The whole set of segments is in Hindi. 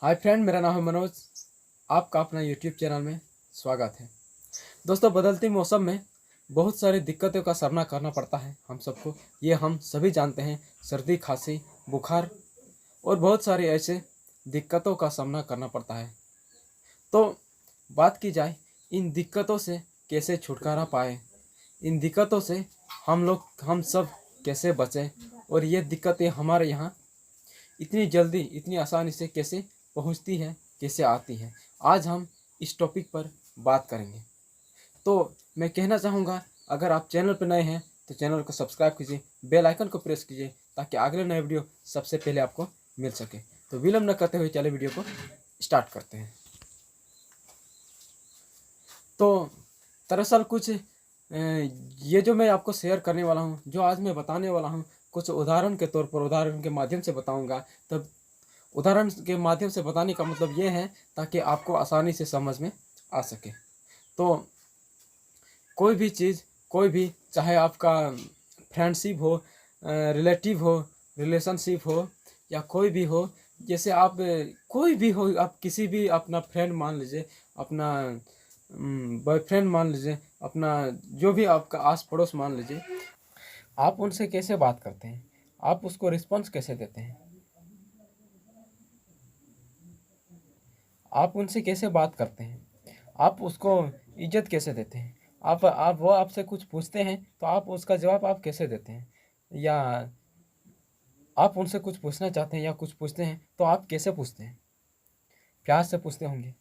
हाय फ्रेंड, मेरा नाम है मनोज। आपका अपना यूट्यूब चैनल में स्वागत है। दोस्तों, बदलते मौसम में बहुत सारी दिक्कतों का सामना करना पड़ता है हम सबको। ये हम सभी जानते हैं। सर्दी, खांसी, बुखार और बहुत सारी ऐसे दिक्कतों का सामना करना पड़ता है। तो बात की जाए इन दिक्कतों से कैसे छुटकारा पाए, इन दिक्कतों से हम सब कैसे बचें, और ये दिक्कतें हमारे यहाँ इतनी जल्दी इतनी आसानी से कैसे पहुंचती है, कैसे आती है, आज हम इस टॉपिक पर बात करेंगे। तो मैं कहना चाहूँगा, अगर आप चैनल पर नए हैं तो चैनल को सब्सक्राइब कीजिए, बेल आइकन को प्रेस कीजिए ताकि अगले नए वीडियो सबसे पहले आपको मिल सके। तो विलंब न करते हुए चले वीडियो को स्टार्ट करते हैं। तो दरअसल कुछ ये जो मैं आपको शेयर करने वाला हूँ, जो आज मैं बताने वाला हूँ, कुछ उदाहरण के तौर पर, उदाहरण के माध्यम से बताऊँगा। तब उदाहरण के माध्यम से बताने का मतलब ये है ताकि आपको आसानी से समझ में आ सके। तो कोई भी चीज़, कोई भी, चाहे आपका फ्रेंडशिप हो, रिलेटिव हो, रिलेशनशिप हो, या कोई भी हो, जैसे आप कोई भी हो, आप किसी भी, अपना फ्रेंड मान लीजिए, अपना बॉयफ्रेंड मान लीजिए, अपना जो भी आपका आस पड़ोस मान लीजिए, आप उनसे कैसे बात करते हैं, आप उसको रिस्पॉन्स कैसे देते हैं, आप उनसे कैसे बात करते हैं, आप उसको इज्जत कैसे देते हैं, आप वो आपसे कुछ पूछते हैं तो आप उसका जवाब आप कैसे देते हैं, या आप उनसे कुछ पूछना चाहते हैं या कुछ पूछते हैं तो आप कैसे पूछते हैं। प्यार से पूछते होंगे,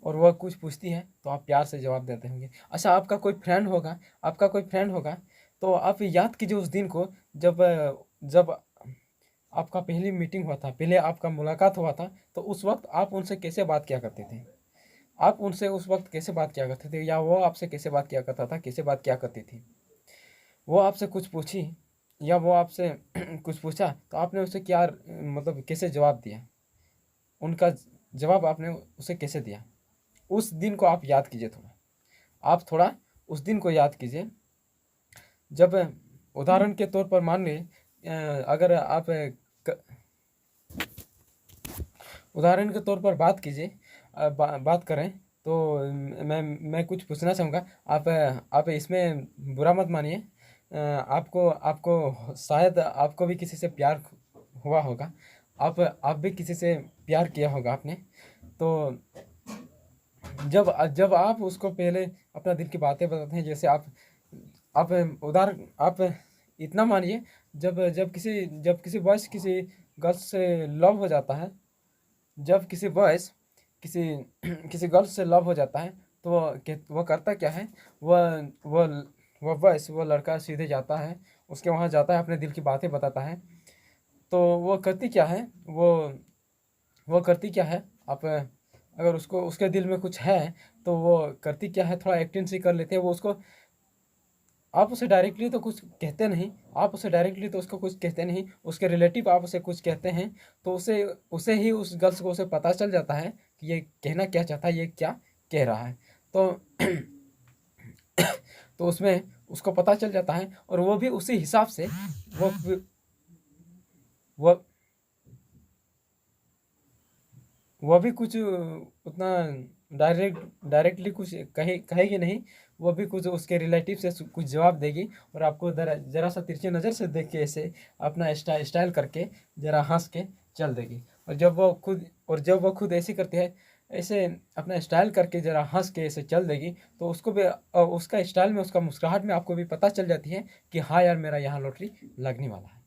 और वह कुछ पूछती है तो आप प्यार से जवाब देते होंगे। अच्छा, आपका कोई फ्रेंड होगा, तो आप याद कीजिए उस दिन को, जब जब आपका पहली मीटिंग हुआ था, पहले आपका मुलाकात हुआ था, तो उस वक्त आप उनसे कैसे बात किया करते थे, आप उनसे उस वक्त कैसे बात किया करते थे, या वो आपसे कैसे बात किया करता था, कैसे बात किया करती थी। वो आपसे कुछ पूछी या वो आपसे कुछ पूछा तो आपने उसे क्या, मतलब कैसे जवाब दिया, उनका जवाब आपने उसे कैसे दिया। उस दिन को आप याद कीजिए, आप थोड़ा उस दिन को याद कीजिए। जब उदाहरण के तौर पर मान लें, अगर आप उदाहरण के तौर पर बात कीजिए, बात करें तो मैं कुछ पूछना चाहूँगा। आप इसमें बुरा मत मानिए। आपको आपको शायद आपको भी किसी से प्यार हुआ होगा, आप भी किसी से प्यार किया होगा आपने। तो जब जब आप उसको पहले अपना दिल की बातें बताते हैं, जैसे आप उदाहरण आप इतना मानिए, जब किसी बॉयज़ किसी गर्ल्स से लव हो जाता है, जब किसी बॉयज़ किसी किसी गर्ल से लव हो जाता है, तो वह करता क्या है, वह वह वह बॉयज़, वो लड़का सीधे जाता है, उसके वहाँ जाता है, अपने दिल की बातें बताता है। तो वो करती क्या है, वो करती क्या है, आप अगर उसको उसके दिल में कुछ है तो वो करती क्या है, थोड़ा एक्टिंग सी कर लेते हैं वो उसको। आप उसे डायरेक्टली तो कुछ कहते नहीं, आप उसे डायरेक्टली तो उसको कुछ कहते नहीं, उसके रिलेटिव आप उसे कुछ कहते हैं, तो उसे उसे ही उस गर्ल्स को उसे पता चल जाता है कि ये कहना क्या चाहता है, ये क्या कह रहा है। तो तो उसमें उसको पता चल जाता है, और वो भी उसी हिसाब से वो वह भी कुछ उतना डायरेक्टली कुछ कहेगी नहीं। वो भी कुछ उसके रिलेटिव से कुछ जवाब देगी, और आपको ज़रा सा तिरछी नज़र से देख के ऐसे अपना स्टाइल करके ज़रा हंस के चल देगी। और जब वो खुद ऐसे करती है, ऐसे अपना स्टाइल करके ज़रा हंस के ऐसे चल देगी, तो उसको भी उसका स्टाइल में, उसका मुस्कुराहट में आपको भी पता चल जाती है कि हाँ यार, मेरा यहाँ लॉटरी लगने वाला है।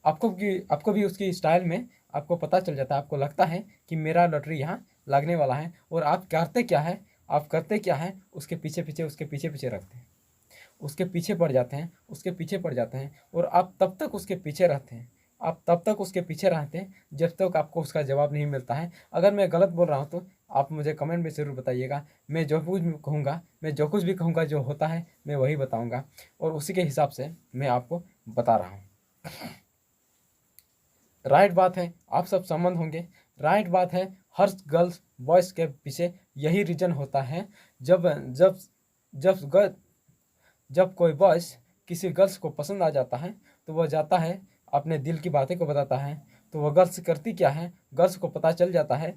आपको भी उसकी स्टाइल में आपको पता चल जाता है, आपको लगता है कि मेरा लॉटरी यहाँ लगने वाला है। और आप करते क्या है, उसके पीछे पीछे रखते हैं, उसके पीछे पड़ जाते हैं, उसके पीछे पड़ जाते हैं, और आप तब तक उसके पीछे रहते हैं, आप तब तक उसके पीछे रहते हैं जब तक आपको उसका जवाब नहीं मिलता है। अगर मैं गलत बोल रहा हूँ तो आप मुझे कमेंट में ज़रूर बताइएगा। मैं जो कुछ भी कहूँगा, जो होता है मैं वही बताऊँगा, और उसी के हिसाब से मैं आपको बता रहा हूँ। राइट बात है, आप सब संबंध होंगे। राइट बात है, हर गर्ल्स बॉयज़ के पीछे यही रीज़न होता है। जब जब जब ग जब कोई बॉयज़ किसी गर्ल्स को पसंद आ जाता है, तो वह जाता है, अपने दिल की बातें को बताता है, तो वह गर्ल्स करती क्या है, गर्ल्स को पता चल जाता है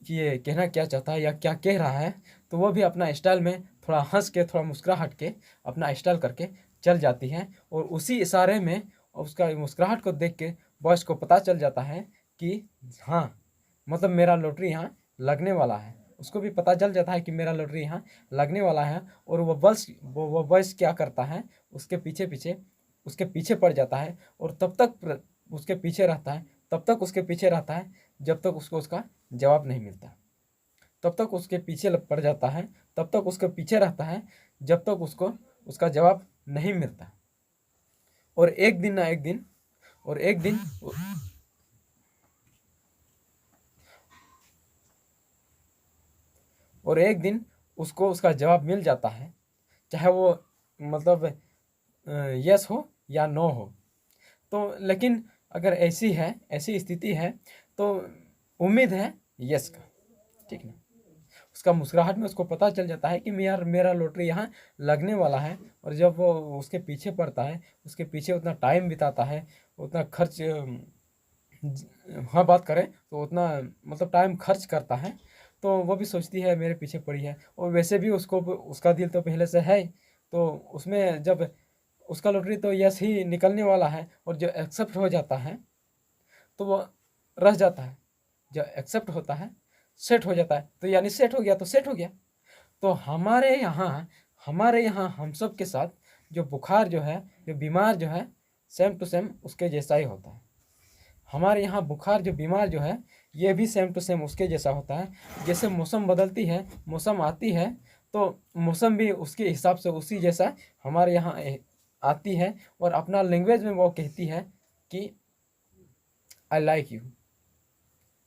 कि ये कहना क्या चाहता है या क्या कह रहा है, तो वो भी अपना स्टाइल में थोड़ा हंस के, थोड़ा मुस्कुराहट के अपना स्टाइल करके चल जाती हैं। और उसी इशारे में उसका मुस्कुराहट को देख के बॉयज़ को पता चल जाता है कि हाँ, मतलब मेरा लॉटरी यहाँ लगने वाला है। उसको भी पता चल जाता है कि मेरा लॉटरी यहाँ लगने वाला है। और वो बॉयज़ क्या करता है, उसके पीछे पड़ जाता है और तब तक उसके पीछे रहता है, तब तक उसके पीछे रहता है जब तक उसको उसका जवाब नहीं मिलता। तब तक उसके पीछे पड़ जाता है, तब तक उसके पीछे रहता है जब तक उसको उसका जवाब नहीं मिलता। और एक दिन ना एक दिन और एक दिन और एक दिन उसको उसका जवाब मिल जाता है, चाहे वो मतलब यस हो या नो हो। तो लेकिन अगर ऐसी स्थिति है तो उम्मीद है यस का, ठीक ना। उसका मुस्कुराहट में उसको पता चल जाता है कि यार मेरा लॉटरी यहाँ लगने वाला है। और जब वो उसके पीछे पड़ता है, उसके पीछे उतना टाइम बिताता है, उतना खर्च हाँ बात करें तो उतना मतलब टाइम खर्च करता है, तो वो भी सोचती है मेरे पीछे पड़ी है। और वैसे भी उसको उसका दिल तो पहले से है, तो उसमें जब उसका लॉटरी तो यस ही निकलने वाला है और जो एक्सेप्ट हो जाता है तो वो रह जाता है। जब एक्सेप्ट होता है, सेट हो जाता है, तो यानी सेट हो गया तो सेट हो गया। तो हमारे यहाँ हम सब के साथ जो बुखार जो है, जो बीमार जो है, सेम टू सेम उसके जैसा ही होता है। हमारे यहाँ बुखार जो बीमार जो है, ये भी सेम टू सेम उसके जैसा होता है। जैसे मौसम बदलती है, मौसम आती है, तो मौसम भी उसके हिसाब से उसी जैसा हमारे यहाँ आती है। और अपना लैंग्वेज में वो कहती है कि I like you,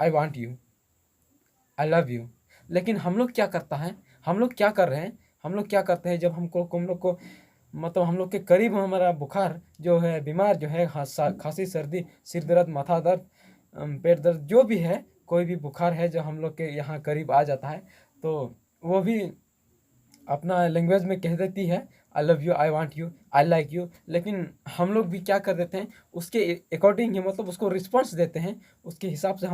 I want you, I love you. लेकिन हम लोग क्या करता है, हम लोग क्या कर रहे हैं, हम लोग क्या करते हैं जब हम लोग को मतलब हम लोग के करीब हमारा बुखार जो है, बीमार जो है, खांसी, सर्दी, सिर दर्द, माथा दर्द, पेट दर्द, जो भी है, कोई भी बुखार है जो हम लोग के यहाँ करीब आ जाता है, तो वो भी अपना लैंग्वेज में कह देती है I love you, I want you, I like you. लेकिन हम लोग भी क्या कर देते हैं, उसके अकॉर्डिंग ही मतलब उसको रिस्पॉन्स देते हैं, उसके हिसाब से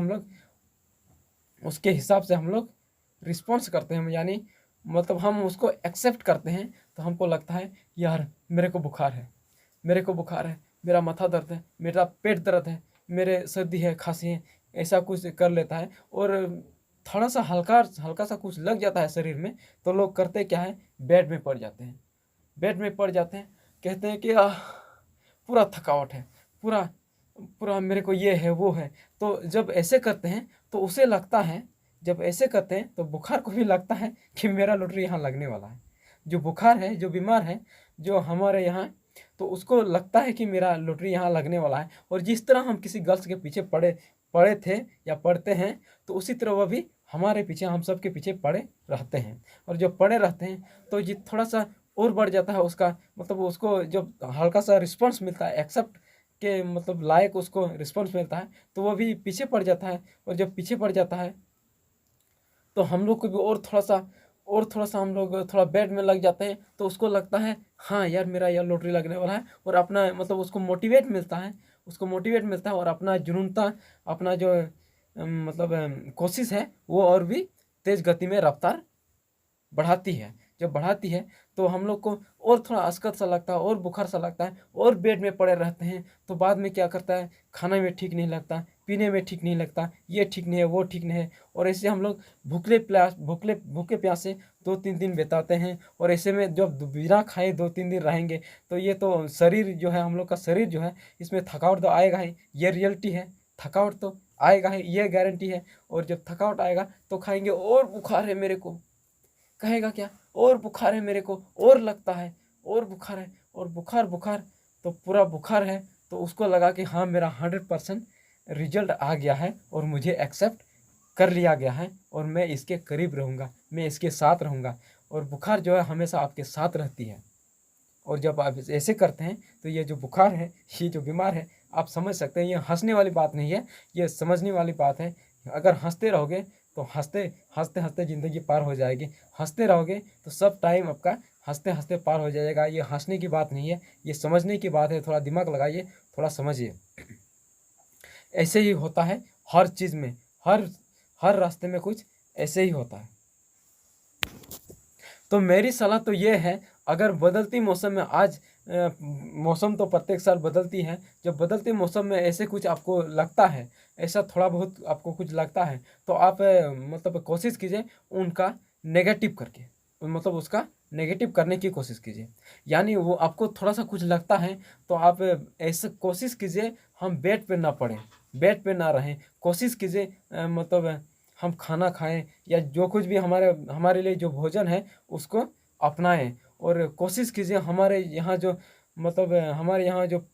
हम लोग रिस्पॉन्स करते हैं। यानी मतलब हम उसको एक्सेप्ट करते हैं। तो हमको लगता है यार मेरे को बुखार है, मेरे को बुखार है, मेरा माथा दर्द है, मेरा पेट दर्द है, मेरे सर्दी है, खांसी है, ऐसा कुछ कर लेता है। और थोड़ा सा हल्का हल्का सा कुछ लग जाता है शरीर में, तो लोग करते क्या है, बेड में पड़ जाते हैं, बेड में पड़ जाते हैं, कहते हैं कि पूरा थकावट है, पूरा पूरा मेरे को ये है वो है। तो जब ऐसे करते हैं तो उसे लगता है, जब ऐसे करते हैं तो बुखार को भी लगता है कि मेरा लॉटरी यहाँ लगने वाला है। जो बुखार है, जो बीमार है, जो हमारे यहाँ, तो उसको लगता है कि मेरा लॉटरी यहाँ लगने वाला है। और जिस तरह हम किसी गर्ल्स के पीछे पड़े पड़े थे या पड़ते हैं, तो उसी तरह वह भी हमारे पीछे, हम सब के पीछे पड़े रहते हैं। और जब पड़े रहते हैं तो ये थोड़ा सा और बढ़ जाता है उसका, मतलब उसको जब हल्का सा रिस्पॉन्स मिलता है, एक्सेप्ट के मतलब लायक उसको रिस्पॉन्स मिलता है, तो वो भी पीछे पड़ जाता है। और जब पीछे पड़ जाता है तो हम लोग को भी और थोड़ा सा हम लोग थोड़ा बेड में लग जाते हैं। तो उसको लगता है हाँ यार मेरा यार लॉटरी लगने वाला है। और अपना मतलब उसको मोटिवेट मिलता है, और अपना जुनूनता, अपना जो मतलब कोशिश है, वो और भी तेज़ गति में रफ्तार बढ़ाती है। जब बढ़ाती है तो हम लोग को और थोड़ा असकत सा लगता है, और बुखार सा लगता है, और बेड में पड़े रहते हैं। तो बाद में क्या करता है, खाने में ठीक नहीं लगता, पीने में ठीक नहीं लगता, ये ठीक नहीं है, वो ठीक नहीं है। और ऐसे हम लोग भूखे प्यासे 2-3 दिन बिताते हैं। और ऐसे में जब बिना खाए 2-3 दिन रहेंगे तो ये तो शरीर जो है, हम लोग का शरीर जो है, इसमें थकावट तो आएगा ही, ये रियलिटी है। थकावट तो आएगा ही, ये गारंटी है। और जब थकावट आएगा तो खाएंगे और बुखार है मेरे को, कहेगा क्या, और बुखार है मेरे को, और लगता है, और बुखार है, और बुखार बुखार, तो पूरा बुखार है। तो उसको लगा कि हाँ मेरा 100% रिजल्ट आ गया है और मुझे एक्सेप्ट कर लिया गया है, और मैं इसके करीब रहूँगा, मैं इसके साथ रहूँगा। और बुखार जो है हमेशा आपके साथ रहती है। और जब आप ऐसे करते हैं तो ये जो बुखार है, ये जो बीमार है, आप समझ सकते हैं, ये हंसने वाली बात नहीं है, ये समझने वाली बात है। अगर हंसते रहोगे तो हंसते हंसते हंसते ज़िंदगी पार हो जाएगी। हंसते रहोगे तो सब टाइम आपका हंसते हंसते पार हो जाएगा। ये हंसने की बात नहीं है, ये समझने की बात है। थोड़ा दिमाग लगाइए, थोड़ा समझिए। ऐसे ही होता है हर चीज़ में, हर हर रास्ते में कुछ ऐसे ही होता है। तो मेरी सलाह तो ये है, अगर बदलती मौसम में आज मौसम तो प्रत्येक साल बदलती है, जब बदलते मौसम में ऐसे कुछ आपको लगता है, ऐसा थोड़ा बहुत आपको कुछ लगता है, तो आप मतलब कोशिश कीजिए उनका नेगेटिव करके, मतलब उसका नेगेटिव करने की कोशिश कीजिए। यानी वो आपको थोड़ा सा कुछ लगता है तो आप ऐसे कोशिश कीजिए हम बेड पे ना पड़ें, बेड पे ना रहें, कोशिश कीजिए मतलब हम खाना खाएं या जो कुछ भी हमारे हमारे लिए जो भोजन है उसको अपनाएं। और कोशिश कीजिए हमारे यहाँ जो मतलब हमारे यहाँ जो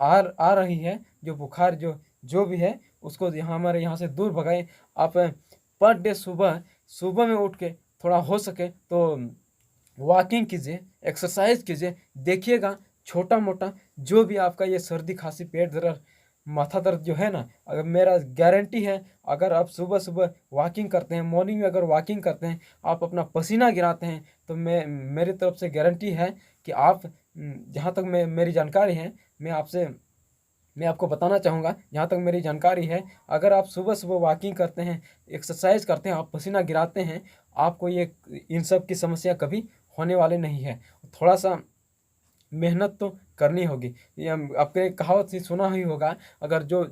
आ रही है जो बुखार जो जो भी है उसको यहाँ हमारे यहाँ से दूर भगाएं। आप पर डे सुबह सुबह में उठ के थोड़ा हो सके तो वॉकिंग कीजिए, एक्सरसाइज कीजिए, देखिएगा छोटा मोटा जो भी आपका ये सर्दी खांसी पेट दर्द माथा दर्द जो है ना, अगर मेरा गारंटी है अगर आप सुबह सुबह वॉकिंग करते हैं, मॉर्निंग में अगर वॉकिंग करते हैं, आप अपना पसीना गिराते हैं, तो मैं मेरी तरफ से गारंटी है कि आप जहाँ तक मेरी जानकारी है, मैं आपको बताना चाहूँगा, जहाँ तक मेरी जानकारी है, अगर आप सुबह सुबह वॉकिंग करते हैं, एक्सरसाइज करते हैं, आप पसीना गिराते हैं, आपको ये इन सब की समस्या कभी होने वाले नहीं है। थोड़ा सा मेहनत तो करनी होगी। ये आपने कहावत ही सुना ही होगा, अगर जो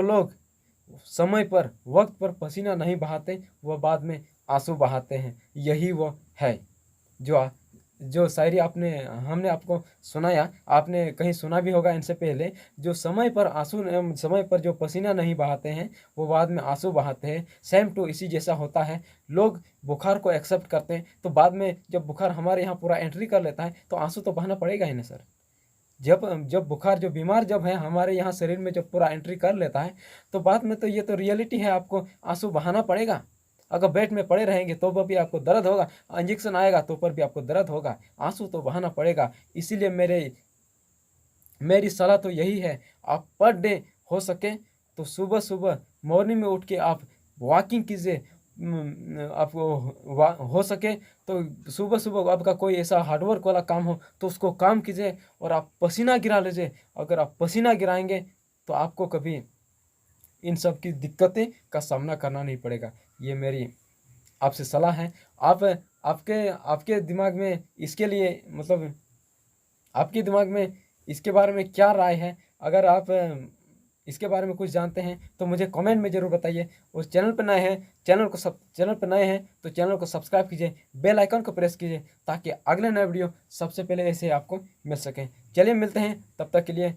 लोग समय पर वक्त पर पसीना नहीं बहाते वह बाद में आंसू बहाते हैं। यही वो है जो जो शायरी आपने हमने आपको सुनाया, आपने कहीं सुना भी होगा इनसे पहले, जो समय पर जो पसीना नहीं बहाते हैं वो बाद में आंसू बहाते हैं। सेम टू इसी जैसा होता है। लोग बुखार को एक्सेप्ट करते हैं तो बाद में जब बुखार हमारे यहाँ पूरा एंट्री कर लेता है तो आंसू तो बहाना पड़ेगा ही ना सर। जब जब बुखार जो बीमार जब है हमारे यहाँ शरीर में जब पूरा एंट्री कर लेता है तो बाद में तो ये तो रियलिटी है, आपको आंसू बहाना पड़ेगा। अगर बेड में पड़े रहेंगे तो भी आपको दर्द होगा, इंजेक्शन आएगा तो पर भी आपको दर्द होगा, आंसू तो बहाना पड़ेगा। इसीलिए मेरी सलाह तो यही है, आप पर डे हो सके तो सुबह सुबह मॉर्निंग में उठ के आप वॉकिंग कीजिए। आपको हो सके तो सुबह सुबह आपका कोई ऐसा हार्डवर्क वाला काम हो तो उसको काम कीजिए और आप पसीना गिरा लीजिए। अगर आप पसीना गिराएंगे तो आपको कभी इन सब की दिक्कतें का सामना करना नहीं पड़ेगा। ये मेरी आपसे सलाह है। आप आपके आपके दिमाग में इसके लिए मतलब आपके दिमाग में इसके बारे में क्या राय है? अगर आप इसके बारे में कुछ जानते हैं तो मुझे कमेंट में ज़रूर बताइए। और चैनल पर नए हैं तो चैनल को सब्सक्राइब कीजिए, बेल आइकन को प्रेस कीजिए ताकि अगले नए वीडियो सबसे पहले ऐसे आपको मिल सकें। चलिए मिलते हैं, तब तक के लिए